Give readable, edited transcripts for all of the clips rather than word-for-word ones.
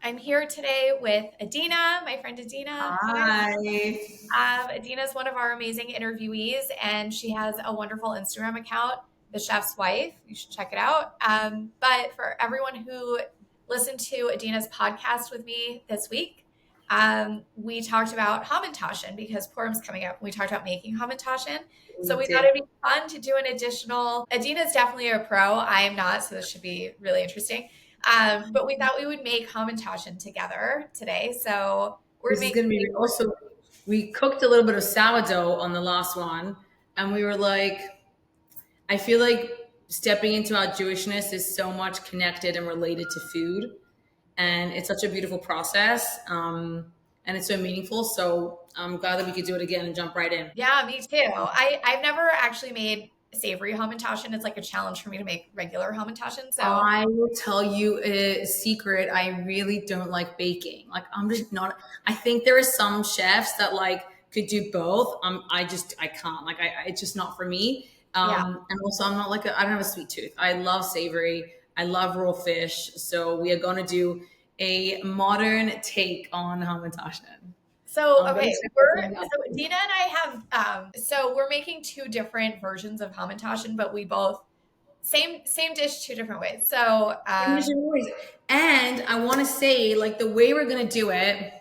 I'm here today with Adina, my friend Adina. Hi. Adina is one of our amazing interviewees, and she has a wonderful Instagram account, The Chef's Wife. You should check it out. But for everyone who listened to Adina's podcast with me this week, we talked about Hamantaschen because Purim's coming up. We talked about making Hamantaschen. So we thought it'd be fun to do an additional. Adina's definitely a pro. I am not, so this should be really interesting. But we thought we would make Hamantaschen together today. So This is going to be also, we cooked a little bit of sourdough on the last one, and we were like, I feel like stepping into our Jewishness is so much connected and related to food. And it's such a beautiful process. And it's so meaningful. So I'm glad that we could do it again and jump right in. Yeah, me too. I've never actually made savory Hamantaschen. It's like a challenge for me to make regular Hamantaschen. So I will tell you a secret. I really don't like baking. Like I'm just not. I think there are some chefs that like could do both. I can't. Like it's just not for me. And also I'm not like I don't have a sweet tooth. I love savory. I love raw fish. So we are gonna do a modern take on Hamantaschen. So Adina and I have so we're making two different versions of Hamantaschen, but we both same dish, two different ways. So and I want to say like the way we're gonna do it,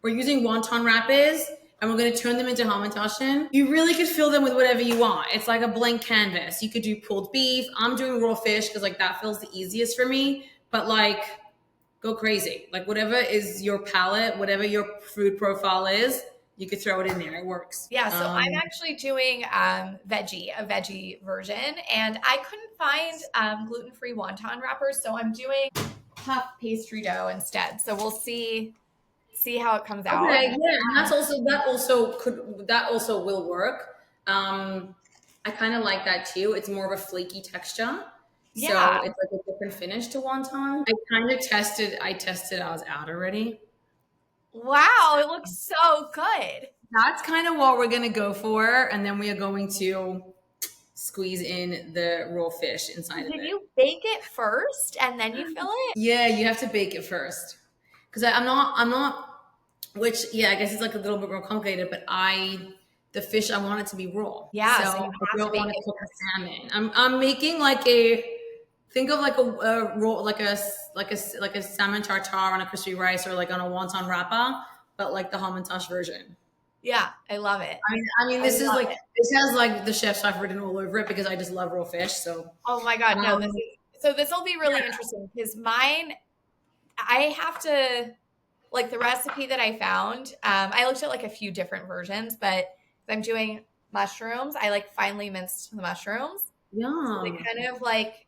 we're using wonton wrappers and we're gonna turn them into Hamantaschen. You really could fill them with whatever you want. It's like a blank canvas. You could do pulled beef. I'm doing raw fish because like that feels the easiest for me. But like go crazy. Like whatever is your palate, whatever your food profile is, you could throw it in there. It works. Yeah. So I'm actually doing a veggie version, and I couldn't find gluten-free wonton wrappers. So I'm doing puff pastry dough instead. So we'll see how it comes out. Okay, yeah. And that also will work. I kind of like that too. It's more of a flaky texture. Yeah. So it's like a different finish to wonton. I tested ours out already. Wow, it looks so good. That's kind of what we're going to go for. And then we are going to squeeze in the raw fish inside of it. Did you bake it first and then you fill it? Yeah, you have to bake it first. Because I'm not, which, yeah, I guess it's like a little bit more complicated, but the fish, I want it to be raw. Yeah, so I don't want to cook the salmon. I'm making like think of like a raw, like a salmon tartar on a crispy rice or like on a wonton wrapper, but like the Hamantash version. Yeah, I love it. I mean, this has like the chef's knife written all over it because I just love raw fish. So. Oh my God, no! This will be really interesting because mine, I have to like the recipe that I found. I looked at like a few different versions, but I'm doing mushrooms. I like finely minced the mushrooms. Yeah. So they kind of like,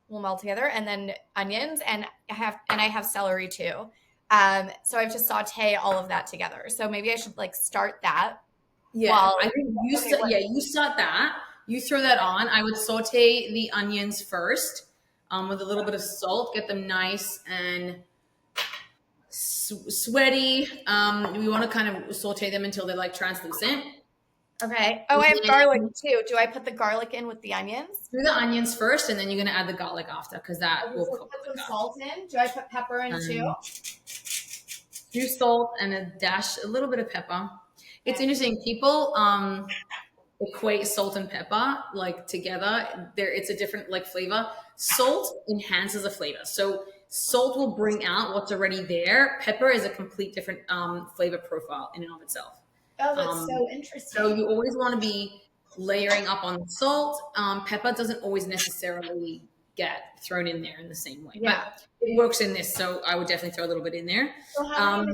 will melt together, and then onions, and I have celery too. So I have to saute all of that together. So maybe I should like start that. Yeah, I think you start that. You throw that on. I would saute the onions first with a little bit of salt. Get them nice and sweaty. We want to kind of saute them until they're like translucent. Okay. Oh, I have garlic too. Do I put the garlic in with the onions? Do the onions first, and then you're gonna add the garlic after because that will cook. Put some salt in. Do I put pepper in too? Do salt and a little bit of pepper. It's interesting. People equate salt and pepper like together. It's a different like flavor. Salt enhances a flavor. So salt will bring out what's already there. Pepper is a complete different flavor profile in and of itself. Oh, that's so interesting. So you always want to be layering up on the salt. Pepper doesn't always necessarily get thrown in there in the same way. Yeah. But it works in this, so I would definitely throw a little bit in there. So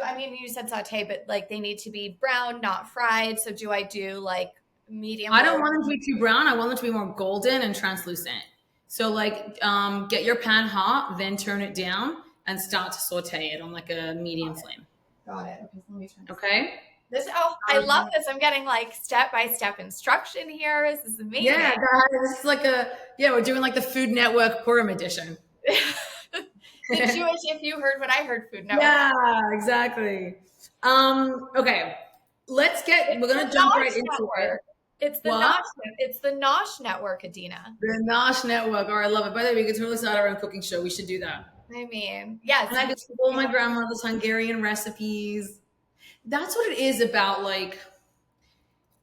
you said saute, but like they need to be brown, not fried. So do I do like medium? I don't want them to be too brown. I want them to be more golden and translucent. So like get your pan hot, then turn it down and start to saute it on like a medium flame. Got it. Okay, so let me turn this. Okay. I love this. I'm getting like step-by-step instruction here. This is amazing. Yeah, guys, this is like we're doing like the Food Network Purim edition. The Jewish, if you heard what I heard, Food Network. Yeah, exactly. Okay, we're gonna jump right into it. It's the Nosh. It's the Nosh Network, Adina. The Nosh Network. Oh, I love it. By the way, we could totally start our own cooking show. We should do that. I mean, yes. And I just stole my grandmother's Hungarian recipes. That's what it is about, like,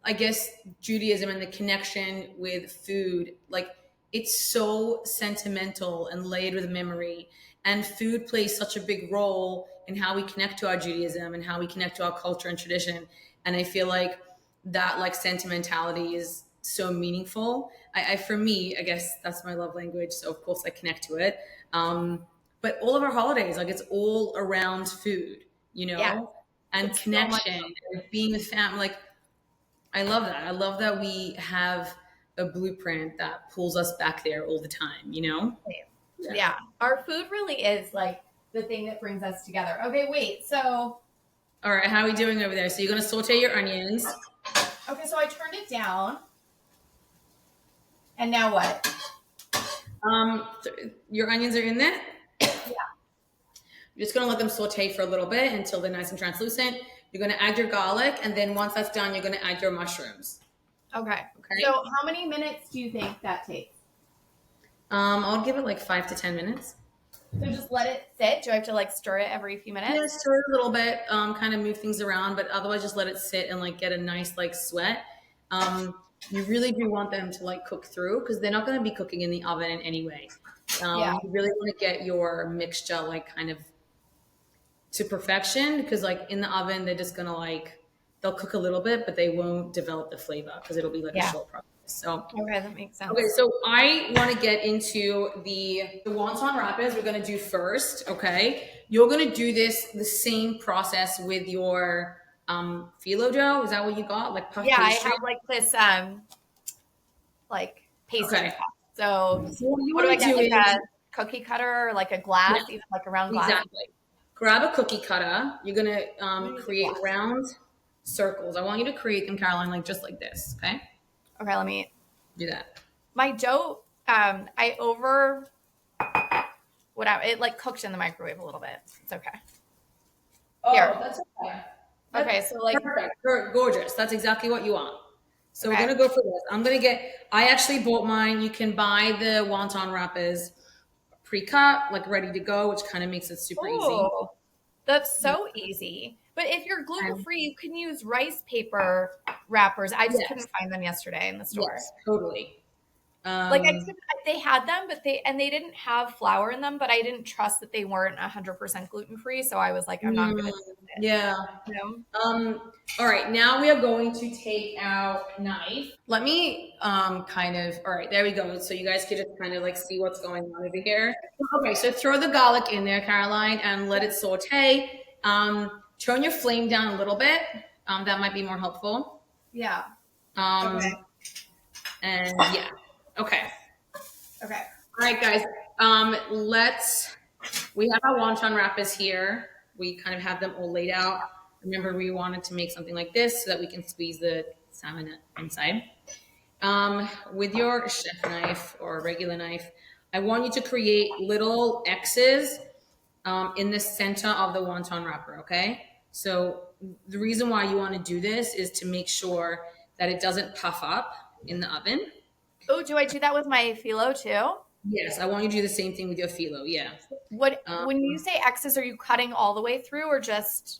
I guess Judaism and the connection with food. Like, it's so sentimental and laid with memory. And food plays such a big role in how we connect to our Judaism and how we connect to our culture and tradition. And I feel like that, like, sentimentality is so meaningful. For me, I guess that's my love language. So of course I connect to it. But all of our holidays, like, it's all around food, Yeah, and it's so much. connection and being with family. Like, I love that. I love that we have a blueprint that pulls us back there all the time. Yeah, our food really is like the thing that brings us together. Okay, wait. So, All right, how are we doing over there? So you're going to saute your onions. okay, so I turned it down. And now what? Your onions are in there. Yeah. You're just going to let them saute for a little bit until they're nice and translucent. You're going to add your garlic, and then once that's done, you're going to add your mushrooms. Okay. Okay. So how many minutes do you think that takes? I'll give it like 5 to 10 minutes. So just let it sit. Do I have to like stir it every few minutes? Yeah, stir it a little bit, kind of move things around, but otherwise just let it sit and like get a nice like sweat. You really do want them to like cook through because they're not going to be cooking in the oven in any way. Yeah. You really want to get your mixture like kind of to perfection because like in the oven they're just going to like they'll cook a little bit, but they won't develop the flavor because it'll be like a short process. So Okay, that makes sense. okay, so I want to get into the wonton wrappers we're going to do first, okay? You're going to do this the same process with your phyllo dough. Is that what you got? Like puff Yeah, pastry? I have like this like pastry Okay. cup. So So what you what do I want to get? do Like is a cookie cutter or like a glass, Yeah. even like a round glass? Exactly. Grab a cookie cutter. You're going to Use a create glass. round circles. I want you to create them, Caroline, like just like this, okay? Okay, let me. Do that. My dough, it like cooked in the microwave a little bit. It's okay. Oh, Here. that's okay. Okay, so like, Perfect. Gorgeous. That's exactly what you want. So okay. we're gonna go for this. I actually bought mine. You can buy the wonton wrappers pre-cut, like ready to go, which kind of makes it super easy. Oh, that's so easy. But if you're gluten free, you can use rice paper wrappers. I just couldn't find them yesterday in the store. Yes, totally. Like they had them, but they didn't have flour in them. But I didn't trust that they weren't 100% gluten free, so I was like, I'm not gonna do it. Yeah. You know? All right, now we are going to take our knife. Let me all right, there we go. So you guys can just kind of like see what's going on over here. Okay, so throw the garlic in there, Caroline, and let it saute. Turn your flame down a little bit. That might be more helpful. Yeah. Okay. And yeah. Okay. Okay. All right, guys. We have our wonton wrappers here. We kind of have them all laid out. Remember, we wanted to make something like this so that we can squeeze the salmon inside. With your chef knife or a regular knife, I want you to create little X's in the center of the wonton wrapper, okay? So the reason why you want to do this is to make sure that it doesn't puff up in the oven. Oh, do I do that with my phyllo too? Yes, I want you to do the same thing with your phyllo, yeah. When you say X's, are you cutting all the way through or just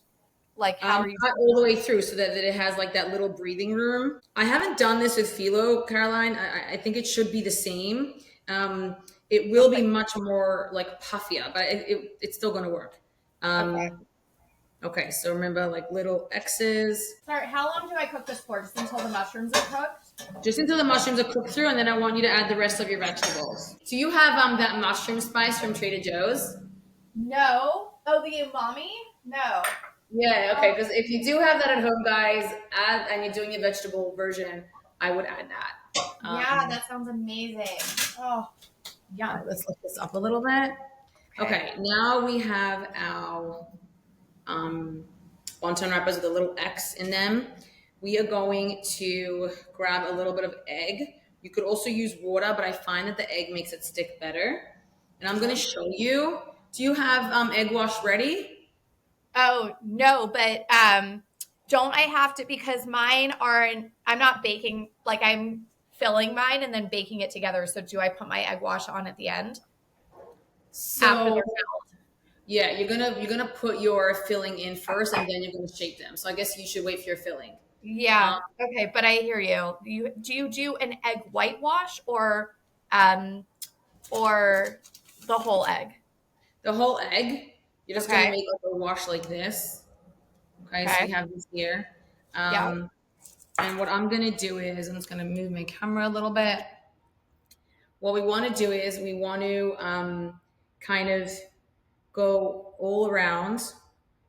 like how are you cut all the way through so that it has like that little breathing room? I haven't done this with phyllo, Caroline. I think it should be the same. It will be much more like puffier, but it's still going to work. Okay, so remember like little X's. Sorry, how long do I cook this for? Just until the mushrooms are cooked? Just until the mushrooms are cooked through, and then I want you to add the rest of your vegetables. Do you have that mushroom spice from Trader Joe's? No. Oh, the umami? No. Yeah, okay, because if you do have that at home, guys, and you're doing a vegetable version, I would add that. Yeah, that sounds amazing. Oh, yeah. Right, let's lift this up a little bit. Okay, now we have our wonton wrappers with a little X in them. We are going to grab a little bit of egg. You could also use water, but I find that the egg makes it stick better. And I'm going to show you. Do you have egg wash ready? Oh, no, but don't I have to, because mine aren't, I'm not baking, like I'm filling mine and then baking it together. So do I put my egg wash on at the end? after So they're filled. yeah, you're gonna put your filling in first, and then you're gonna shape them. So I guess you should wait for your filling. Um, Yeah. Okay, but I hear you. You do an egg whitewash um or the whole egg? the whole egg, you're just gonna Okay. make like a wash like this. Okay, so Okay. you have this here. Yeah. And what I'm gonna do is I'm just gonna move my camera a little bit. What we want to do is we want to kind of go all around.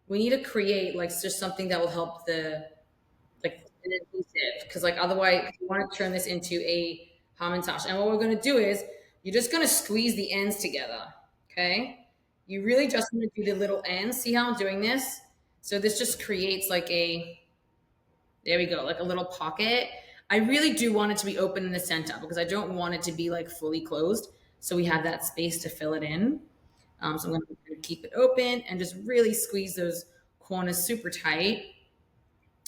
We need to create like just something that will help the like an adhesive because like otherwise you want to turn this into a hamantash. And what we're going to do is you're just going to squeeze the ends together. Okay, you really just want to do the little ends. See how I'm doing this? So this just creates like a, there we go, like a little pocket. I really do want it to be open in the center because I don't want it to be like fully closed, so we have that space to fill it in. So I'm going to keep it open and just really squeeze those corners super tight.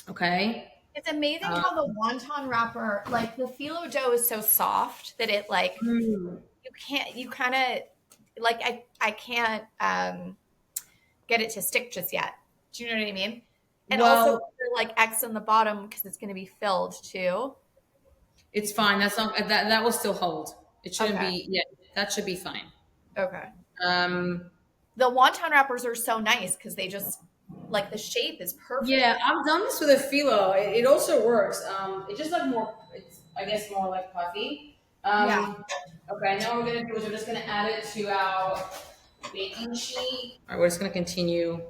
Okay. It's amazing Uh, how the wonton wrapper, like the phyllo dough is so soft that it like mm, you kind of like I can't get it to stick just yet. Do you know what I mean? And also well, they're like X on the bottom because it's going to be filled too. it's fine. That's not that will still hold. It shouldn't Okay. be. Yeah, that should be fine. Okay. Um, The wonton wrappers are so nice because they just like the shape is perfect. yeah, I've done this with a phyllo. It also works. It's just like more. It's I guess more like puffy. Yeah. Okay. Now what we're gonna do is we're just gonna add it to our baking sheet. All right, we're just gonna continue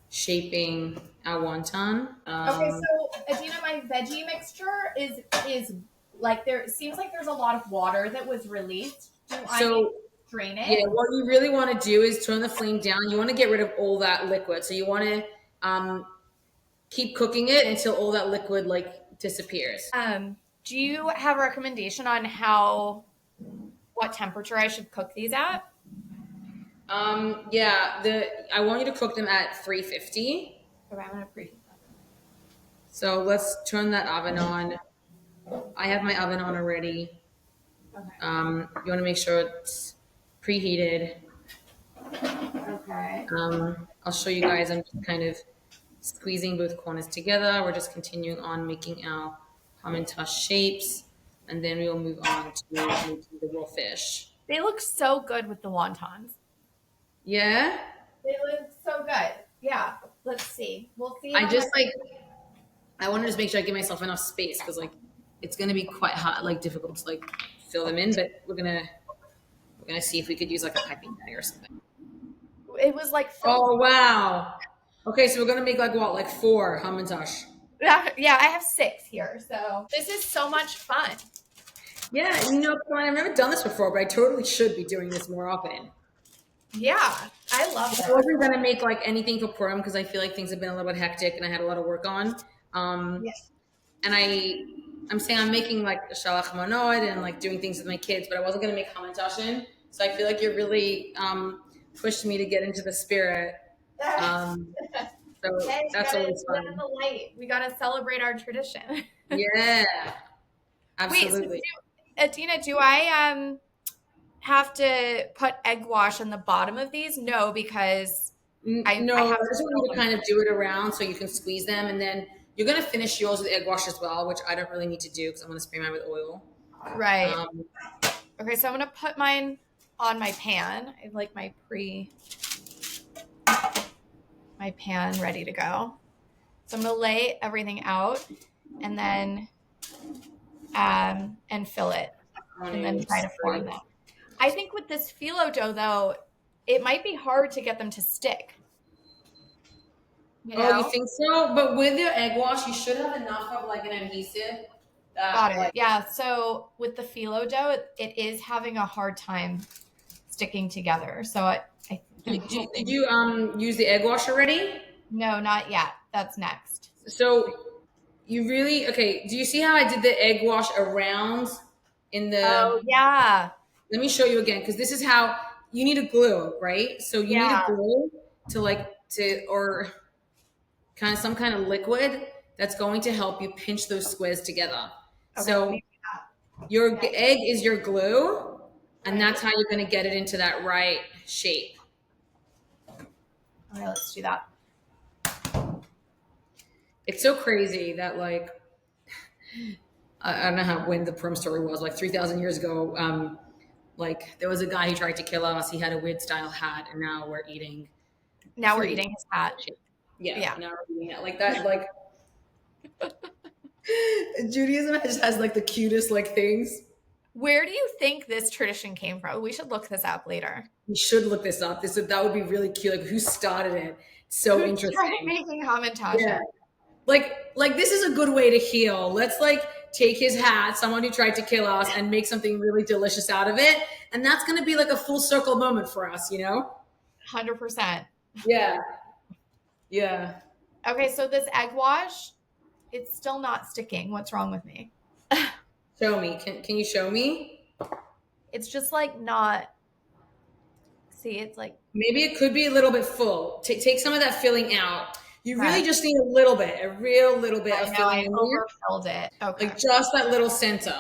shaping our wonton. Okay, so Adina, my veggie mixture is like there it seems like there's a lot of water that was released. Do I need to So drain yeah, it? what you really want to do is turn the flame down. You want to get rid of all that liquid. So you want to keep cooking it until all that liquid like disappears. Do you have a recommendation on what temperature I should cook these at? Yeah, the I want you to cook them at 350. Okay, I'm gonna preheat that. So let's turn that oven on. I have my oven on already. Okay. You want to make sure it's preheated. Okay. I'll show you guys. I'm just kind of squeezing both corners together. We're just continuing on making our hamantash shapes, and then we will move on to making the raw fish. They look so good with the wontons. Yeah, They look so good. Yeah. Let's see. We'll see I how much. just like I want to just make sure I give myself enough space because like it's gonna be quite hot, like difficult to like fill them in. But we're gonna see if we could use like a piping bag or something. It was like filled. Oh wow. Okay, so we're gonna make like what, like four hamantash. Yeah, I have 6 here. So this is so much fun. Yeah, come on, I've never done this before, but I totally should be doing this more often. Yeah, I love I it. wasn't gonna make like anything for Purim because I feel like things have been a little bit hectic and I had a lot of work on. Um, Yeah. and I'm saying I'm making like a shalach manod and like doing things with my kids, but I wasn't gonna make hamantashen. So I feel like you're really pushed me to get into the spirit. Um, so Hey, we that's gotta always live in fun. the light. We gotta celebrate our tradition. Yeah, Wait, so absolutely. Adina, do I have to put egg wash on the bottom of these? No, because I No, I have to just want fill you to them. kind of do it around so you can squeeze them, and then you're gonna finish yours with egg wash as well, which I don't really need to do because I'm gonna spray mine with oil. Right. Um, Okay, so I'm gonna put mine on my pan. I have like my pan ready to go. So I'm gonna lay everything out and then and fill it I and want then to try to spray. form them. I think with this phyllo dough though, it might be hard to get them to stick. You Oh, you know? think so? But with your egg wash, you should have enough of like an adhesive Got that it. like. Yeah. So with the phyllo dough, it is having a hard time sticking together. So I am Did hoping. you use the egg wash already? No, not yet. That's next. So you really okay? Do you see how I did the egg wash around in Oh the? yeah. Let me show you again because this is how you need a glue, right? So you need a Yeah. glue to or kind of some kind of liquid that's going to help you pinch those squares together. Okay, let me So do that. your Okay. egg is your glue, and Right. that's how you're going to get it into that right. shape. Okay, let's do that. It's so crazy that like, I don't know when the Purim story was, like 3,000 years ago. Like there was a guy who tried to kill us. He had a weird style hat, and now we're eating Now we're food. eating his hat. Yeah, Yeah. now we're eating it like that. Like Judaism just has like the cutest like things. Where do you think this tradition came from? We should look this up later. We should look this up. That would be really cute. Like who started it? So Who tried interesting. making Yeah. Hamantaschen? Like this is a good way to heal. Let's like take his hat, someone who tried to kill us, and make something really delicious out of it. And that's gonna be like a full circle moment for us, you know? 100%. Yeah. Yeah. Okay, so this egg wash, it's still not sticking. What's wrong with me? Show me. Can you show me? It's just like not. See, it's like. Maybe it could be a little bit full. Take some of that filling out. You really Okay. just need a little bit, a real little bit I of know filling I in here. overfilled it. Okay. Like just that little center.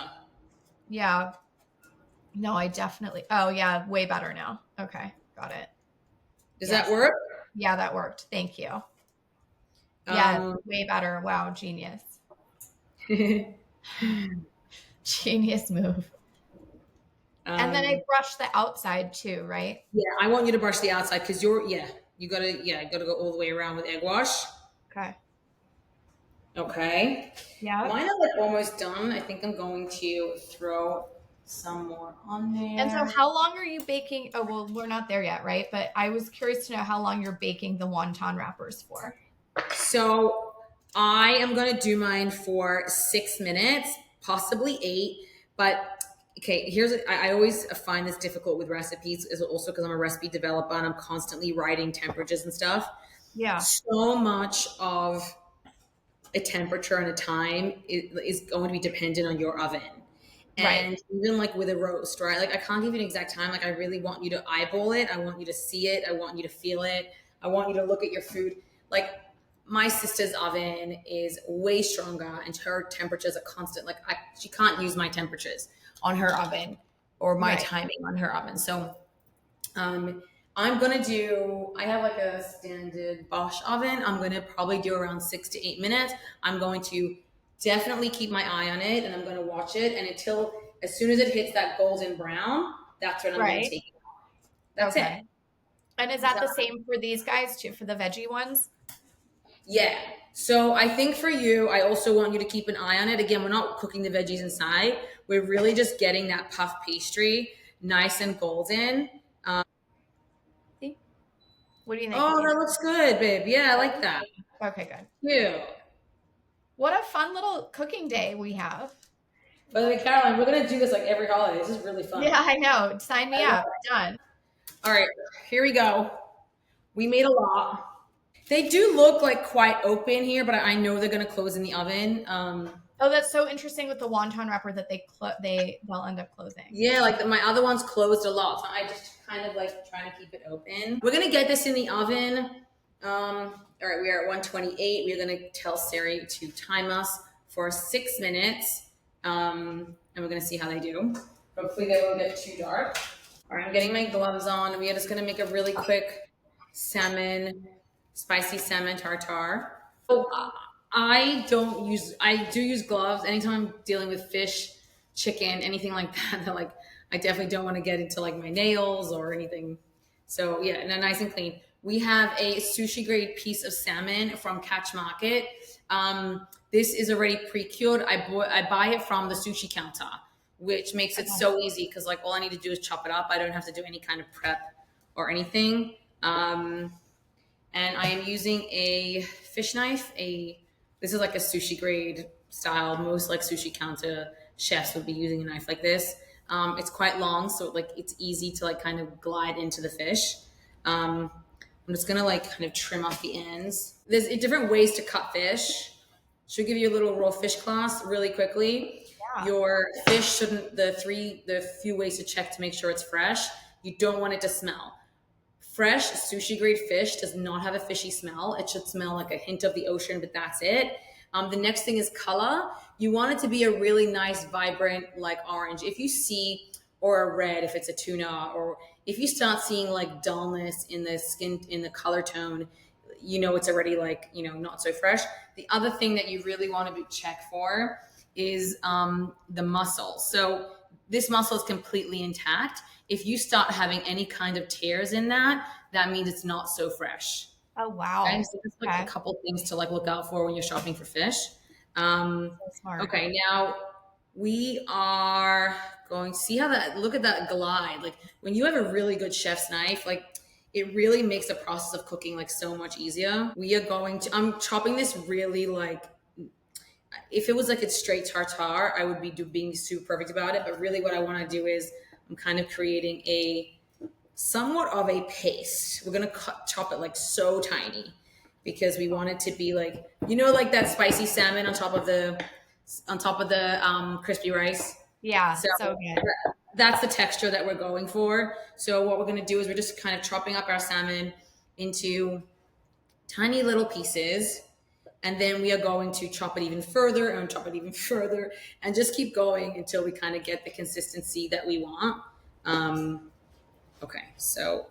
Yeah. No, I definitely. Oh, yeah. Way better now. Okay. Got it. Does Yes. that work? Yeah, that worked. Thank you. Yeah, way better. Wow. Genius. Genius move. And then I brush the outside too, right? Yeah, I want you to brush the outside because you gotta go all the way around with egg wash. Okay. Okay. Yeah. Mine are like almost done. I think I'm going to throw some more on there. And so how long are you baking? Oh, well, we're not there yet, right? But I was curious to know how long you're baking the wonton wrappers for. So I am gonna do mine for 6 minutes, possibly 8. But okay, I always find this difficult with recipes, is also because I'm a recipe developer and I'm constantly writing temperatures and stuff. Yeah. So much of a temperature and a time is going to be dependent on your oven. And Right. even like with a roast, right? Like I can't give you an exact time. Like I really want you to eyeball it. I want you to see it. I want you to feel it. I want you to look at your food. Like my sister's oven is way stronger and her temperatures are constant. Like she can't use my temperatures on her oven or my Right. timing on her oven. So I'm gonna I have like a standard Bosch oven. I'm gonna probably do around 6 to 8 minutes. I'm going to definitely keep my eye on it and I'm gonna watch it. And as soon as it hits that golden brown, that's when I'm gonna Right. take it out. That's it. And is that the same for these guys too, for the veggie ones? Yeah. So I think for you, I also want you to keep an eye on it. Again, we're not cooking the veggies inside. We're really just getting that puff pastry nice and golden. See? What do you think? Oh, that looks good, babe. Yeah, I like that. Okay, good. Cute. What a fun little cooking day we have. By the way, Carolyn, we're gonna do this like every holiday. This is really fun. Yeah, I know. Sign me up. Done. All right, here we go. We made a lot. They do look like quite open here, but I know they're gonna close in the oven. Oh, that's so interesting with the wonton wrapper that they'll end up closing. Yeah, like my other ones closed a lot, so I just kind of like trying to keep it open. We're gonna get this in the oven. All right, we are at 128. We're gonna tell Sari to time us for 6 minutes, and we're gonna see how they do. Hopefully, they won't get too dark. All right, I'm getting my gloves on. We are just gonna make a really quick spicy salmon tartar. Oh, I do use gloves anytime I'm dealing with fish, chicken, anything like that. That like I definitely don't want to get into like my nails or anything. So yeah, and nice and clean. We have a sushi grade piece of salmon from Catch Market. This is already pre-cured. I buy it from the sushi counter, which makes it so easy because like all I need to do is chop it up. I don't have to do any kind of prep or anything. And I am using a fish knife. This is like a sushi grade style. Most like sushi counter chefs would be using a knife like this. It's quite long, so like it's easy to like kind of glide into the fish. I'm just gonna like kind of trim off the ends. There's different ways to cut fish. Should give you a little raw fish class really quickly. Yeah. Your fish shouldn't. The few ways to check to make sure it's fresh. You don't want it to smell. Fresh sushi grade fish does not have a fishy smell. It should smell like a hint of the ocean, but that's it. The next thing is color. You want it to be a really nice, vibrant, like orange. If you see, or a red if it's a tuna, or if you start seeing like dullness in the skin, in the color tone, it's already like, not so fresh. The other thing that you really want to check for is the muscle. So this muscle is completely intact. If you start having any kind of tears in that, that means it's not so fresh. Oh, wow. Okay, so just like a couple things to like look out for when you're shopping for fish. So smart. Okay, now we are going to see how look at that glide. Like when you have a really good chef's knife, like it really makes the process of cooking like so much easier. I'm chopping this really like, if it was like it's straight tartar, I would be being super perfect about it. But really what I want to do is I'm kind of creating a somewhat of a paste. We're going to chop it like so tiny because we want it to be like, like that spicy salmon on top of the crispy rice. Yeah, so good. That's the texture that we're going for. So what we're going to do is we're just kind of chopping up our salmon into tiny little pieces. And then we are going to chop it even further and chop it even further and just keep going until we kind of get the consistency that we want. Okay, so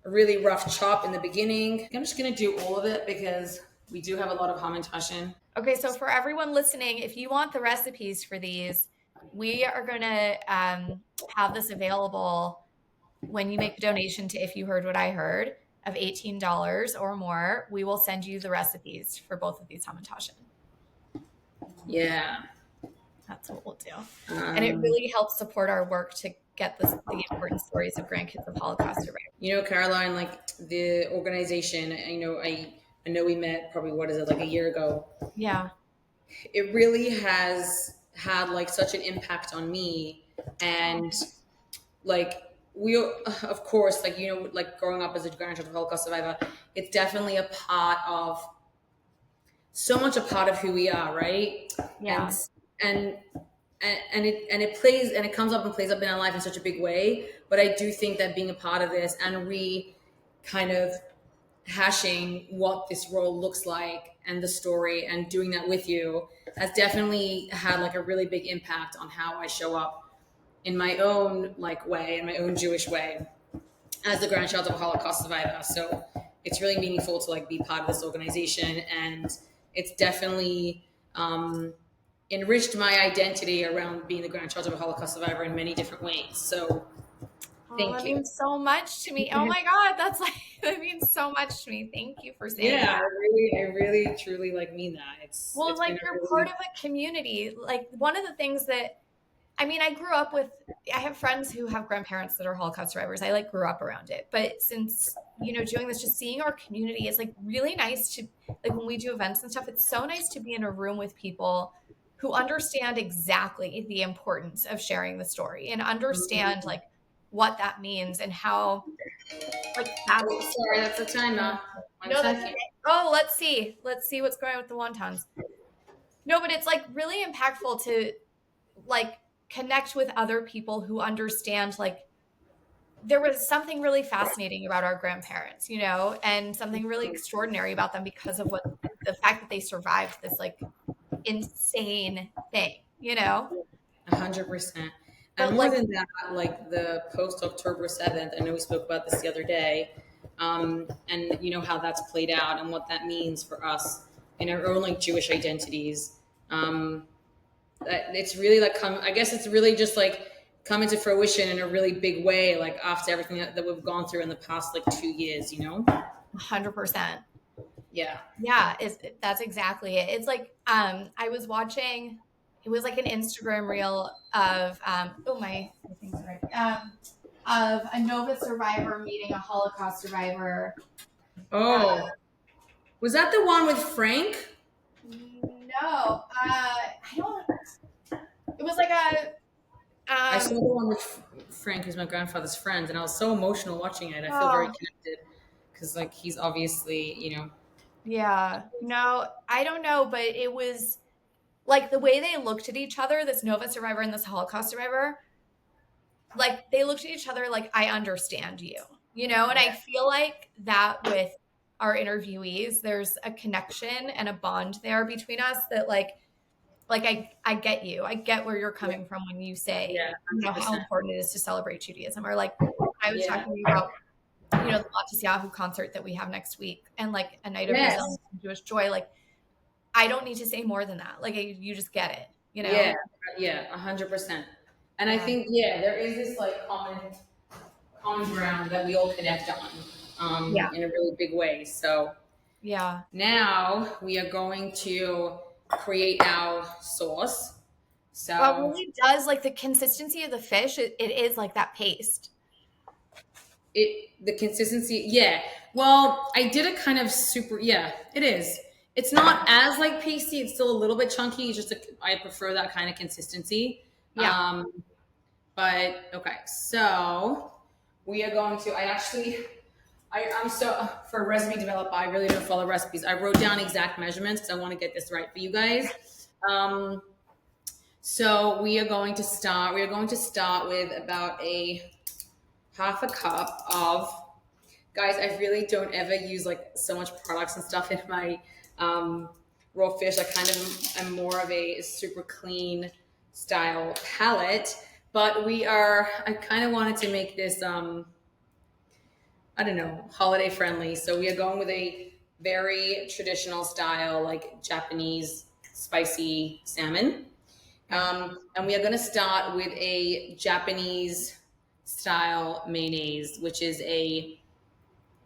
a really rough chop in the beginning. I'm just going to do all of it because we do have a lot of Hamantaschen. Okay, so for everyone listening, if you want the recipes for these, we are going to have this available when you make a donation to If You Heard What I Heard of $18 or more. We will send you the recipes for both of these Hamantaschen. Yeah. That's what we'll do. And it really helps support our work to get the important stories of grandkids of Holocaust survivors. Caroline, like the organization, I know we met probably, like a year ago. Yeah. It really has had like such an impact on me. And like, we, of course, like, like growing up as a grandchild of Holocaust survivor, it's definitely so much a part of who we are, right? Yeah. And it plays and it comes up and plays up in our life in such a big way. But I do think that being a part of this and kind of hashing what this role looks like and the story and doing that with you has definitely had like a really big impact on how I show up in my own like way, in my own Jewish way, as the grandchild of a Holocaust survivor. So it's really meaningful to like be part of this organization, and it's definitely enriched my identity around being the grandchild of a Holocaust survivor in many different ways. So thank you. That means so much to me. Oh my God, that means so much to me. Thank you for saying that. I really truly like mean that. It's like you're part of a community. Like one of the things that I grew up with, I have friends who have grandparents that are Holocaust survivors. I like grew up around it. But since, doing this, just seeing our community is like really nice to, like when we do events and stuff, it's so nice to be in a room with people who understand exactly the importance of sharing the story and understand like what that means and how like that's sorry, that's a timer. Oh, let's see what's going on with the wontons. No, but it's like really impactful to like connect with other people who understand like there was something really fascinating about our grandparents, and something really extraordinary about them because of the fact that they survived this like insane thing, 100%. And more than that, like the post October 7th, I know we spoke about this the other day, and how that's played out and what that means for us in our own like Jewish identities. It's really like I guess it's really just like come into fruition in a really big way, like after everything that we've gone through in the past like 2 years, 100%. Yeah. That's exactly it. It's like I was watching, it was like an Instagram reel of my things are right. Of a Nova survivor meeting a Holocaust survivor. Was that the one with Frank? No, I don't. It was like a. I saw the one with Frank, who's my grandfather's friend, and I was so emotional watching it. I feel very connected because, like, he's obviously, Yeah. No, I don't know, but it was like the way they looked at each other. This Nova survivor and this Holocaust survivor, like they looked at each other like, "I understand you," And I feel like that with our interviewees, there's a connection and a bond there between us that like I get you. I get where you're coming from when you say how important it is to celebrate Judaism, or like I was talking to you about, you know, the Lattes Yahoo concert that we have next week and like a night of Yes. Brazilian Jewish joy. Like, I don't need to say more than that. Like, you just get it, you know? Yeah, yeah, 100%. And I Yeah. think, yeah, there is this like common ground that we all connect on Yeah. in a really big way. So Yeah. now we are going to create our sauce. Well, it So really does, like the consistency of the fish, it is like that paste. the consistency, yeah. Well, I did a kind of super, yeah, it is. It's not as like pasty. It's still a little bit chunky. It's just I prefer that kind of consistency. Yeah. But okay, so we are going to. I'm so for a recipe developer. I really don't follow recipes. I wrote down exact measurements because I want to get this right for you guys. So we are going to start. We are going to start with about a half a cup of. Guys, I really don't ever use like so much products and stuff in my raw fish. I kind of am more of a super clean style palette, but I kind of wanted to make this, I don't know, holiday friendly. So we are going with a very traditional style, like Japanese spicy salmon. And we are going to start with a Japanese style mayonnaise, which is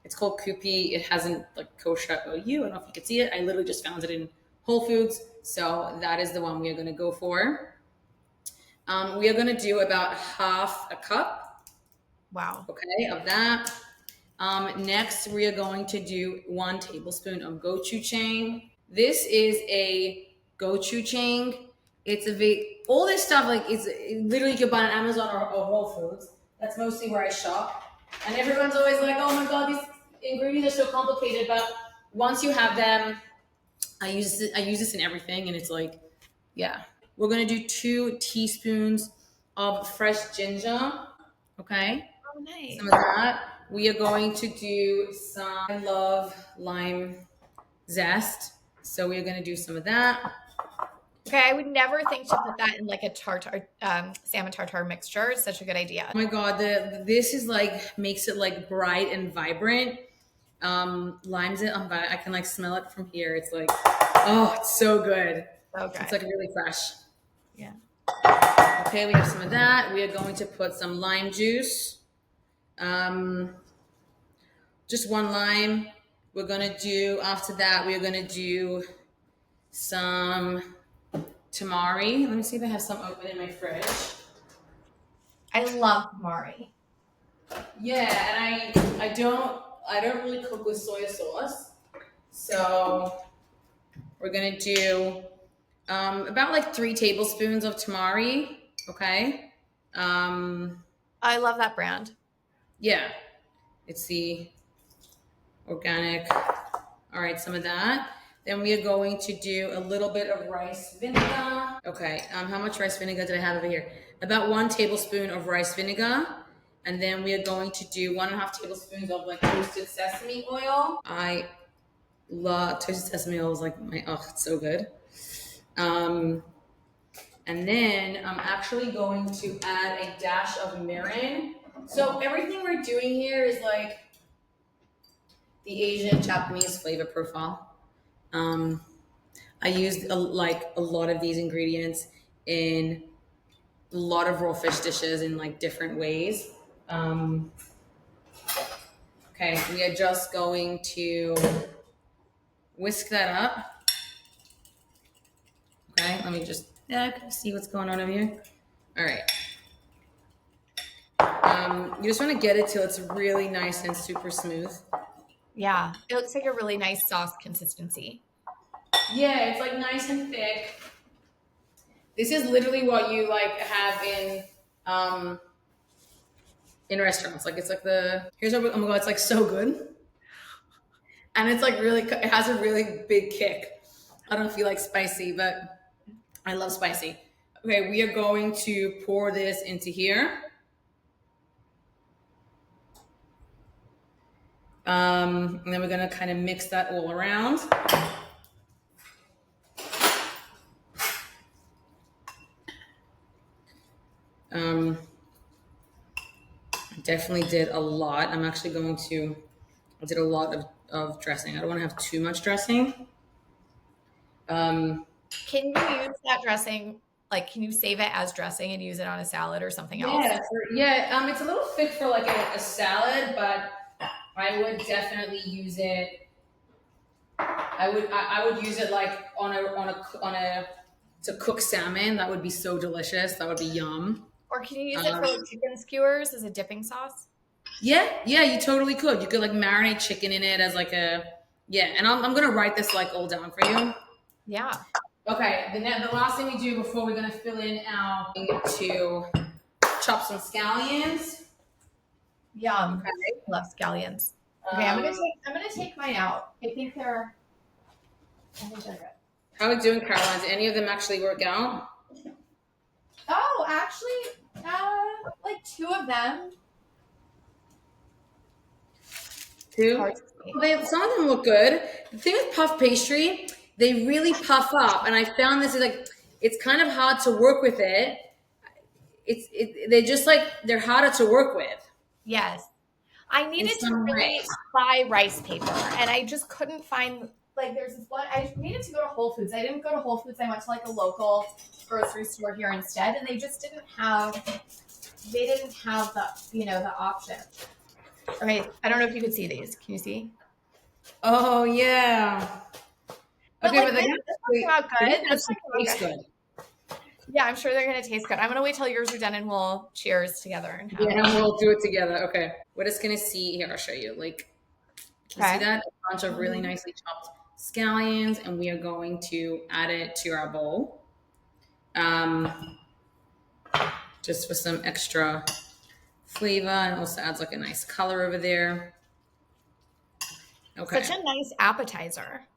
it's called Kupi. It hasn't like kosher OU. I don't know if you can see it. I literally just found it in Whole Foods. So that is the one we are going to go for. We are going to do about half a cup. Wow. Okay, of that. Next, we are going to do 1 tablespoon of gochujang. This is a gochujang. It's all this stuff like literally you can buy on Amazon or Whole Foods. That's mostly where I shop. And everyone's always like, "Oh my god, these ingredients are so complicated." But once you have them, I use this in everything, and it's like, yeah. We're gonna do 2 teaspoons of fresh ginger. Okay. Oh, nice. Some of that. We are going to do some. I love lime zest, so we are going to do some of that. Okay, I would never think to put that in like a tartar, salmon tartar mixture. It's such a good idea. Oh my god, this is like makes it like bright and vibrant. Limes it. I can like smell it from here. It's like, oh, it's so good. Okay. It's like really fresh. Yeah. Okay, we have some of that. We are going to put some lime juice. Just 1 lime. We're gonna do after that. We're gonna do some tamari. Let me see if I have some open in my fridge. I love tamari. Yeah, and I don't really cook with soy sauce, so we're gonna do about like 3 tablespoons of tamari. Okay. I love that brand. Yeah, it's the organic. All right, some of that. Then we are going to do a little bit of rice vinegar. Okay, how much rice vinegar did I have over here? About 1 tablespoon of rice vinegar. And then we are going to do 1.5 tablespoons of like toasted sesame oil. I love toasted sesame oil. Is like it's so good. And then I'm actually going to add a dash of mirin. So everything we're doing here is like the Asian Japanese flavor profile. I used a lot of these ingredients in a lot of raw fish dishes in like different ways. Okay, we are just going to whisk that up. Okay, let me just see what's going on over here. All right. You just want to get it till it's really nice and super smooth. Yeah, it looks like a really nice sauce consistency. Yeah, it's like nice and thick. This is literally what you like have in restaurants. Like it's like here's what, oh my god, it's like so good. And it's like really, it has a really big kick. I don't know if you like spicy, but I love spicy. Okay, we are going to pour this into here. And then we're gonna kind of mix that all around. Definitely did a lot. I did a lot of dressing. I don't want to have too much dressing. Can you use that dressing? Like, can you save it as dressing and use it on a salad or something else? It's a little thick for like a salad, but I would definitely use it. I would use it like on a to cook salmon. That would be so delicious. That would be yum. Or can you use it for like chicken skewers as a dipping sauce? Yeah, you totally could. You could like marinate chicken in it as like and I'm gonna write this like all down for you. Yeah. Okay, the last thing we do before we're gonna fill in our to chop some scallions. Yum. Okay. I love scallions. Okay, I'm gonna take mine out. I think they're good. How are we doing, Carolyn? Did any of them actually work out? Oh, actually, like 2 of them. 2? Some of them look good. The thing with puff pastry, they really puff up, and I found this is like it's kind of hard to work with it. They're just like they're harder to work with. Yes, I needed to really buy rice paper, and I just couldn't find. Like, there's this one. I needed to go to Whole Foods. I didn't go to Whole Foods. I went to like a local grocery store here instead, and they just didn't have. They didn't have the option. Okay, I don't know if you could see these. Can you see? Oh yeah. But okay, like, but they come out good. This tastes good. Yeah, I'm sure they're gonna taste good. I'm gonna wait till yours are done and we'll cheers together. And we'll do it together. Okay. We're just gonna see here. I'll show you. Like, can you see that? A bunch of really nicely chopped scallions, and we are going to add it to our bowl. Just for some extra flavor, and also adds like a nice color over there. Okay. Such a nice appetizer.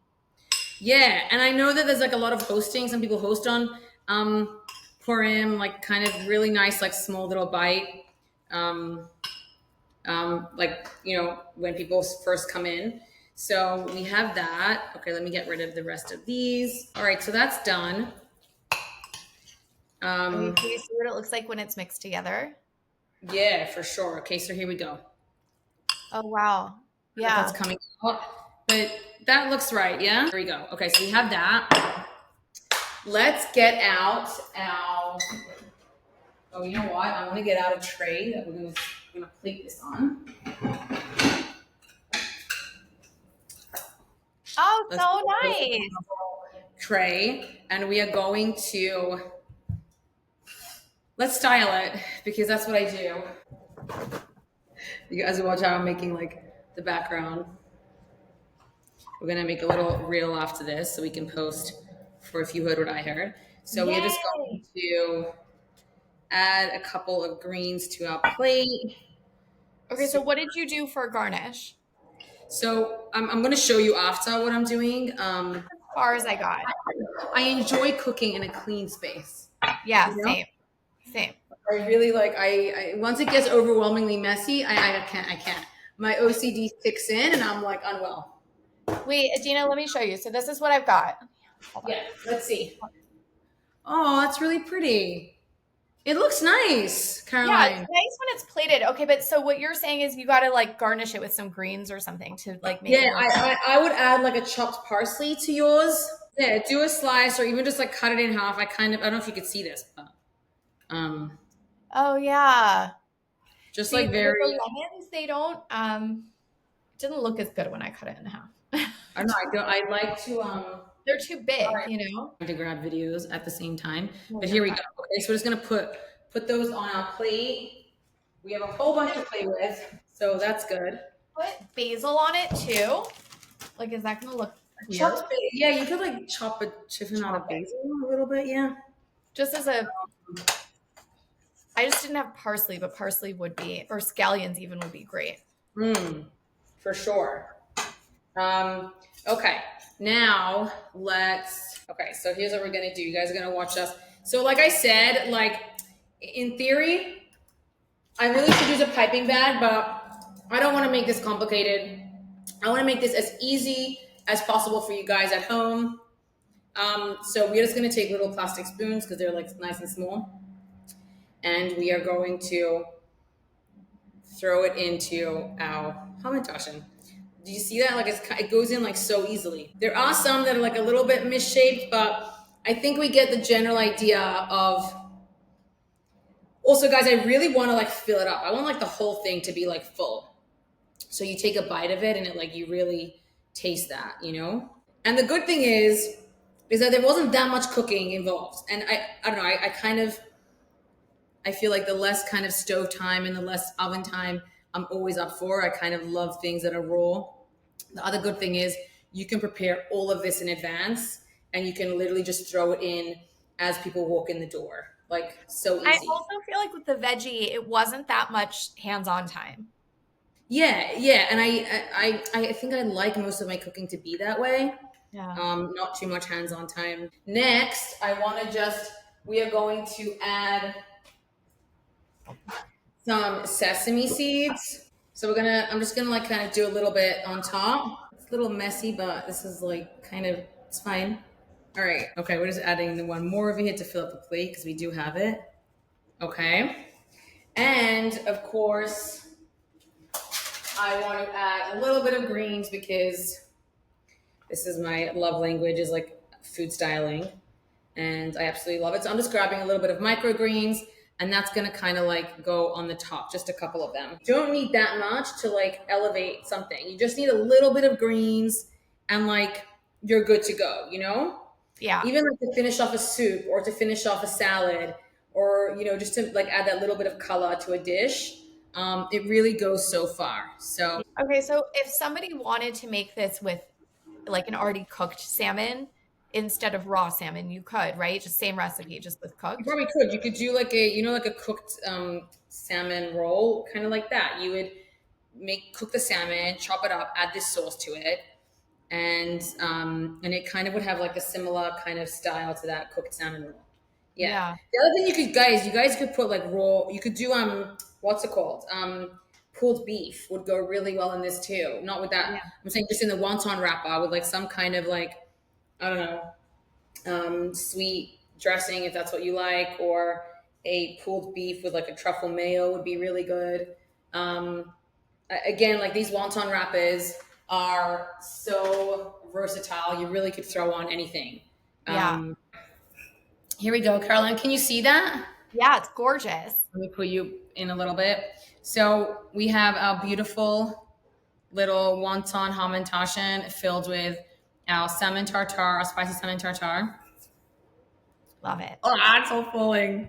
Yeah, and I know that there's like a lot of hosting. Some people host on Purim, like kind of really nice, like small little bite. Like, when people first come in. So we have that. Okay, let me get rid of the rest of these. All right, so that's done. Can you see what it looks like when it's mixed together? Yeah, for sure. Okay, so here we go. Oh, wow. Yeah. That's coming out. But that looks right, yeah? There we go. Okay, so we have that. Let's get out our... Oh, you know what? I'm going to get out a tray that we're going to plate this on. Oh, so nice. Tray, and we are going to... Let's style it, because that's what I do. You guys watch how I'm making like the background. We're gonna make a little reel after this so we can post for if you heard what I heard. So we're just going to add a couple of greens to our plate. Okay, so what did you do for garnish? So I'm gonna show you after what I'm doing. As far as I got. I enjoy cooking in a clean space. Yeah, same. I really like, I once it gets overwhelmingly messy, I can't. My OCD kicks in and I'm like unwell. Wait, Adina, let me show you. So this is what I've got. Yeah, let's see. Oh, that's really pretty. It looks nice, Caroline. Yeah, it's nice when it's plated. Okay, but so what you're saying is you got to like garnish it with some greens or something to like make it. I would add like a chopped parsley to yours. Yeah, do a slice or even just like cut it in half. I don't know if you could see this, but oh yeah. Just see, like very the lemons, they don't it didn't look as good when I cut it in half. I know, I like to they're too big, to grab videos at the same time. But here we go. Okay, so we're just gonna put those on our plate. We have a whole bunch to play with, so that's good. Put basil on it too. Like, is that gonna look weird? Yeah, you could like chop a chicken out of basil a little bit, yeah. Just as a I just didn't have parsley, but parsley would be, or scallions even would be great. For sure. Okay, now so here's what we're gonna do. You guys are gonna watch us. So like I said, like in theory, I really should use a piping bag, but I don't want to make this complicated. I want to make this as easy as possible for you guys at home. So we're just gonna take little plastic spoons because they're like nice and small. And we are going to throw it into our Hamantaschen. Do you see that? Like it goes in like so easily. There are some that are like a little bit misshaped, but I think we get the general idea of. Also, guys, I really want to like fill it up. I want like the whole thing to be like full. So you take a bite of it and it like you really taste that, you know? And the good thing is that there wasn't that much cooking involved. And I don't know, I kind of I feel like the less kind of stove time and the less oven time I'm always up for. I kind of love things that are raw. The other good thing is you can prepare all of this in advance and you can literally just throw it in as people walk in the door. Like so I easy. also feel like with the veggie, it wasn't that much hands-on time. Yeah, yeah, and I think I like most of my cooking to be that way. Yeah. Not too much hands-on time. Next, I want to just we are going to add some sesame seeds. So I'm just gonna like kind of do a little bit on top. It's a little messy, but this is like kind of, it's fine. All right, okay, we're just adding the one more over here to fill up the plate because we do have it. Okay, and of course, I want to add a little bit of greens because this is my love language is like food styling, and I absolutely love it. So I'm just grabbing a little bit of microgreens, and that's gonna kind of like go on the top, just a couple of them. You don't need that much to like elevate something. You just need a little bit of greens, and like you're good to go. You know, Yeah. even like to finish off a soup or to finish off a salad, or you know, just to like add that little bit of color to a dish. It really goes so far. So Okay, so if somebody wanted to make this with like an already cooked salmon instead of raw salmon, you could, right? Just same recipe, just with you cooked. probably could. You could do like a, you know, like a cooked salmon roll, kind of like that. You would cook the salmon, chop it up, add this sauce to it, and it kind of would have like a similar kind of style to that cooked salmon roll. Yeah. Yeah. The other thing you guys could put like raw. You could do what's it called? Pulled beef would go really well in this too. Not with that. Yeah. I'm saying just in the wonton wrapper with like some kind of like, I don't know, sweet dressing if that's what you like, or a pulled beef with like a truffle mayo would be really good. Again, like these wonton wrappers are so versatile. You really could throw on anything. Yeah. Here we go, Carolyn. Can you see that? Yeah, it's gorgeous. Let me put you in a little bit. So we have our beautiful little wonton Hamantaschen filled with our salmon tartar, our spicy salmon tartar. Love it. Oh, it's so filling.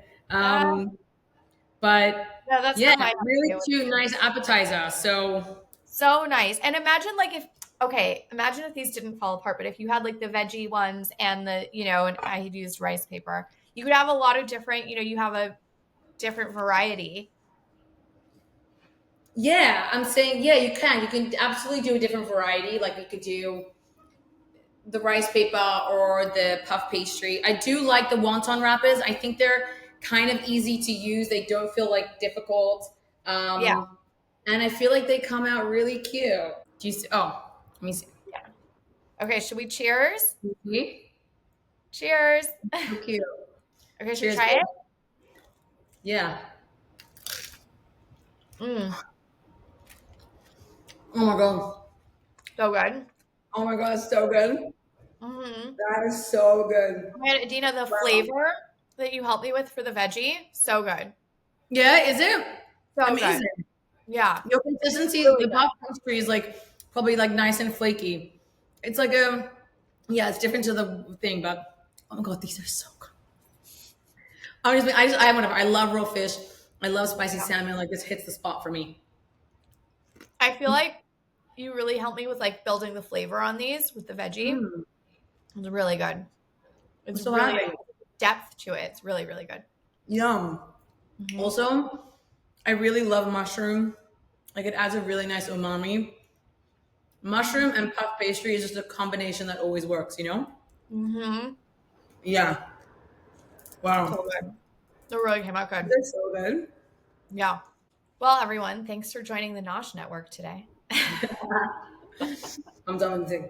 But Yeah, that's yeah, for my really too. cute, nice appetizer. So So nice. And imagine like if okay, imagine if these didn't fall apart, but if you had like the veggie ones and the, and I had used rice paper, you could have a lot of different, you have a different variety. yeah, I'm saying, yeah, you can. You can absolutely do a different variety. Like you could do the rice paper or the puff pastry. I do like the wonton wrappers. I think they're kind of easy to use. They don't feel like difficult. Yeah. And I feel like they come out really cute. Do you see? Oh, let me see. Yeah. Okay, should we cheers? See? Cheers. So cute. Okay, should we Cheers, try babe. it? Yeah. Mm, Oh my god. so good. Oh my god, it's so good. Mm-hmm. That is so good. Man, Adina, the Wow. flavor that you helped me with for the veggie, so good. Yeah, is it? So good. Amazing. Yeah. Your consistency, Really the good. puff pastry is like probably like nice and flaky. It's like yeah, it's different to the thing, but oh my god, these are so good. I whatever. I love raw fish. I love spicy salmon. Like this hits the spot for me. I feel like you really helped me with like building the flavor on these with the veggie. Mm, It's really good. I'm It's so really happy. depth to it. It's really, really good. Yum. Mhm. Also, I really love mushroom. Like it adds a really nice umami. Mushroom and puff pastry is just a combination that always works, you know? Mm-hmm. Yeah. So Wow. good. It really came out good. They're so good. Yeah. Well, everyone, thanks for joining the Nosh Network today. I'm done with the thing.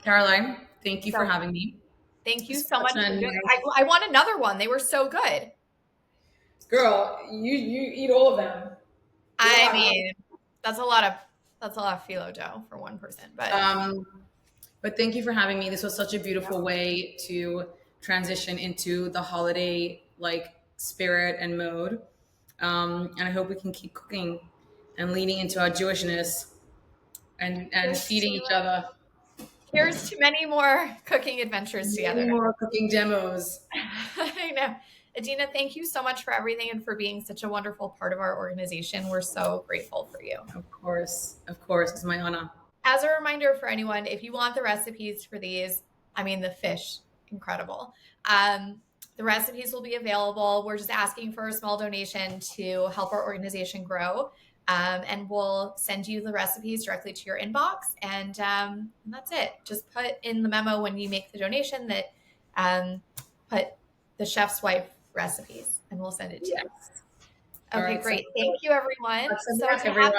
Caroline, thank you for So having me. thank you It's so much such for a doing it. nice I want another one. They were so good. girl. You eat all of them. I mean, that's a lot of phyllo dough for one person, But thank you for having me. This was such a beautiful way to transition into the holiday like spirit and mode. And I hope we can keep cooking and leaning into our Jewishness and feeding each other. Here's to many more cooking adventures together. Many more cooking demos. I know. Adina, thank you so much for everything and for being such a wonderful part of our organization. We're so grateful for you. Of course, it's my honor. As a reminder for anyone, if you want the recipes for these, I mean, the fish, incredible. The recipes will be available. We're just asking for a small donation to help our organization grow. And we'll send you the recipes directly to your inbox. And that's it. Just put in the memo when you make the donation that put the chef's wife recipes, and we'll send it to you. Okay, right, great. Thank you, everyone. So everyone.